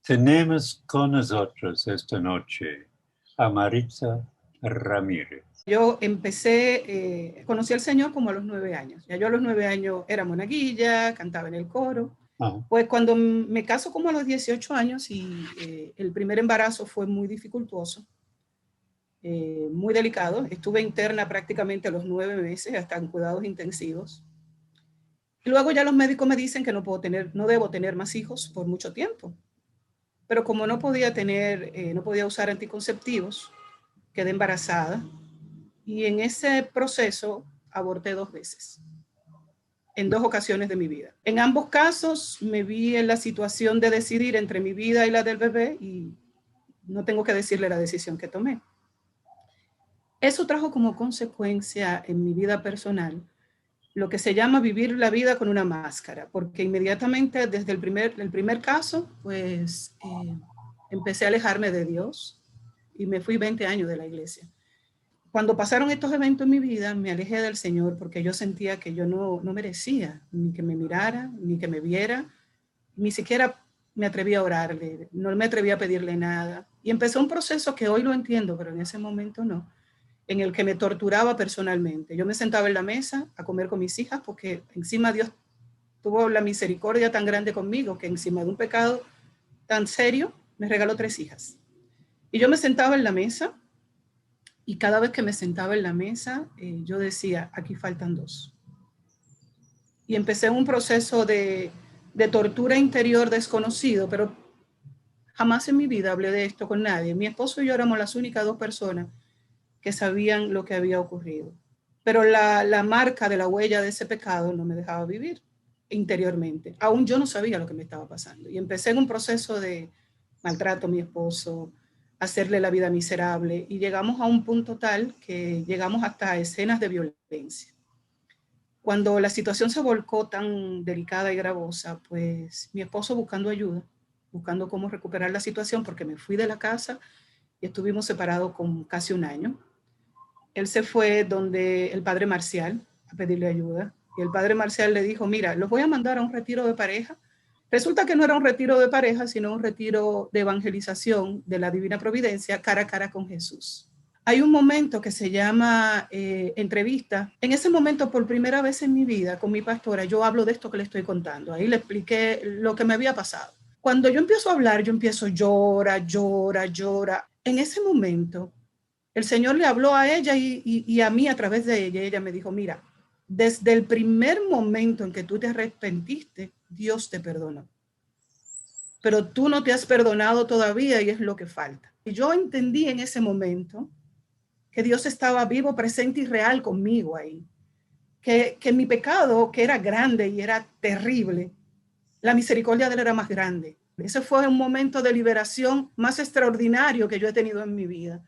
Tenemos con nosotros esta noche a Maritza Ramírez. Yo conocí al Señor como a los 9 años. Ya yo a los 9 años era monaguilla, cantaba en el coro. Ajá. Pues cuando me caso como a los 18 años y el primer embarazo fue muy dificultuoso, muy delicado. Estuve interna prácticamente a los 9 meses, hasta en cuidados intensivos. Y luego ya los médicos me dicen que no debo tener más hijos por mucho tiempo. Pero como no podía usar anticonceptivos, quedé embarazada. Y en ese proceso aborté 2 veces, en 2 ocasiones de mi vida. En ambos casos me vi en la situación de decidir entre mi vida y la del bebé y no tengo que decirle la decisión que tomé. Eso trajo como consecuencia en mi vida personal lo que se llama vivir la vida con una máscara, porque inmediatamente desde el primer caso, pues empecé a alejarme de Dios y me fui 20 años de la iglesia. Cuando pasaron estos eventos en mi vida, me alejé del Señor porque yo sentía que yo no merecía ni que me mirara, ni que me viera, ni siquiera me atreví a orarle, no me atreví a pedirle nada. Y empezó un proceso que hoy lo entiendo, pero en ese momento no, en el que me torturaba personalmente. Yo me sentaba en la mesa a comer con mis hijas porque encima Dios tuvo la misericordia tan grande conmigo que encima de un pecado tan serio me regaló 3 hijas. Y yo me sentaba en la mesa y cada vez que me sentaba en la mesa yo decía, aquí faltan 2. Y empecé un proceso de tortura interior desconocido, pero jamás en mi vida hablé de esto con nadie. Mi esposo y yo éramos las únicas 2 personas que sabían lo que había ocurrido. Pero la marca de la huella de ese pecado no me dejaba vivir interiormente. Aún yo no sabía lo que me estaba pasando. Y empecé en un proceso de maltrato a mi esposo, hacerle la vida miserable. Y llegamos a un punto tal que llegamos hasta escenas de violencia. Cuando la situación se volcó tan delicada y gravosa, pues mi esposo buscando ayuda, buscando cómo recuperar la situación, porque me fui de la casa y estuvimos separados con casi 1 año. Él se fue donde el padre Marcial a pedirle ayuda y el padre Marcial le dijo, mira, los voy a mandar a un retiro de pareja. Resulta que no era un retiro de pareja, sino un retiro de evangelización de la Divina Providencia cara a cara con Jesús. Hay un momento que se llama entrevista. En ese momento, por primera vez en mi vida, con mi pastora, yo hablo de esto que le estoy contando. Ahí le expliqué lo que me había pasado. Cuando yo empiezo a hablar, yo empiezo llora. En ese momento, el Señor le habló a ella y a mí a través de ella. Ella me dijo, mira, desde el primer momento en que tú te arrepentiste, Dios te perdonó. Pero tú no te has perdonado todavía y es lo que falta. Y yo entendí en ese momento que Dios estaba vivo, presente y real conmigo ahí. Que mi pecado, que era grande y era terrible, la misericordia de él era más grande. Ese fue un momento de liberación más extraordinario que yo he tenido en mi vida.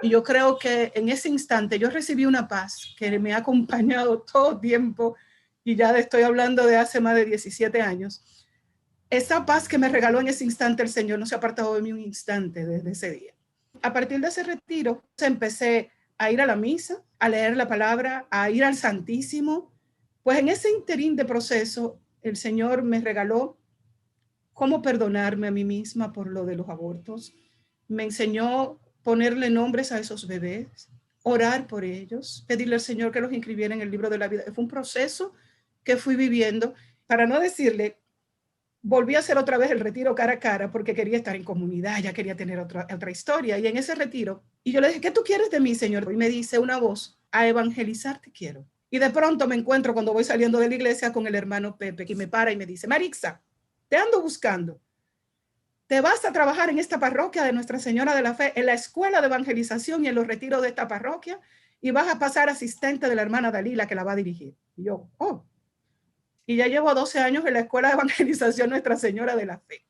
Y yo creo que en ese instante yo recibí una paz que me ha acompañado todo tiempo y ya estoy hablando de hace más de 17 años. Esa paz que me regaló en ese instante el Señor no se ha apartado de mí un instante desde ese día. A partir de ese retiro empecé a ir a la misa, a leer la palabra, a ir al Santísimo. Pues en ese interín de proceso el Señor me regaló cómo perdonarme a mí misma por lo de los abortos. Me enseñó ponerle nombres a esos bebés, orar por ellos, pedirle al Señor que los inscribiera en el libro de la vida. Fue un proceso que fui viviendo, para no decirle, volví a hacer otra vez el retiro cara a cara porque quería estar en comunidad, ya quería tener otra historia. Y en ese retiro, y yo le dije, ¿qué tú quieres de mí, Señor? Y me dice una voz, a evangelizar te quiero. Y de pronto me encuentro cuando voy saliendo de la iglesia con el hermano Pepe, que me para y me dice, Maritza, te ando buscando. Te vas a trabajar en esta parroquia de Nuestra Señora de la Fe, en la escuela de evangelización y en los retiros de esta parroquia, y vas a pasar asistente de la hermana Dalila que la va a dirigir. Y yo, oh. Y ya llevo 12 años en la escuela de evangelización Nuestra Señora de la Fe,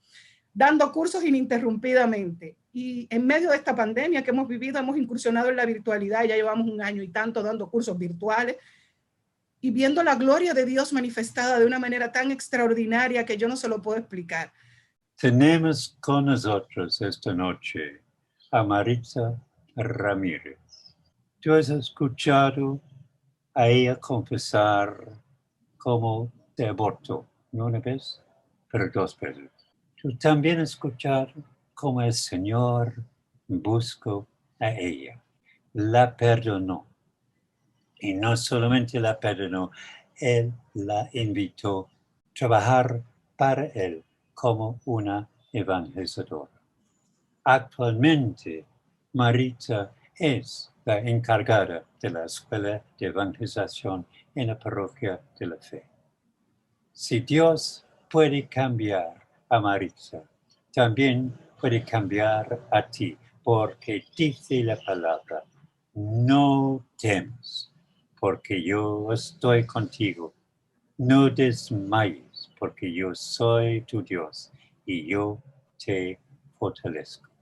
dando cursos ininterrumpidamente. Y en medio de esta pandemia que hemos vivido, hemos incursionado en la virtualidad, ya llevamos 1 año y tanto dando cursos virtuales y viendo la gloria de Dios manifestada de una manera tan extraordinaria que yo no se lo puedo explicar. Tenemos con nosotros esta noche a Maritza Ramírez. ¿Tú has escuchado a ella confesar cómo se abortó? No una vez, pero 2 veces. Tú también escuchar cómo el Señor buscó a ella, la perdonó. Y no solamente la perdonó, Él la invitó a trabajar para Él como una evangelizadora. Actualmente, Maritza es la encargada de la Escuela de Evangelización en la Parroquia de la Fe. Si Dios puede cambiar a Maritza, también puede cambiar a ti, porque dice la palabra, no temas, porque yo estoy contigo. No desmayes, porque yo soy tu Dios y yo te fortalezco.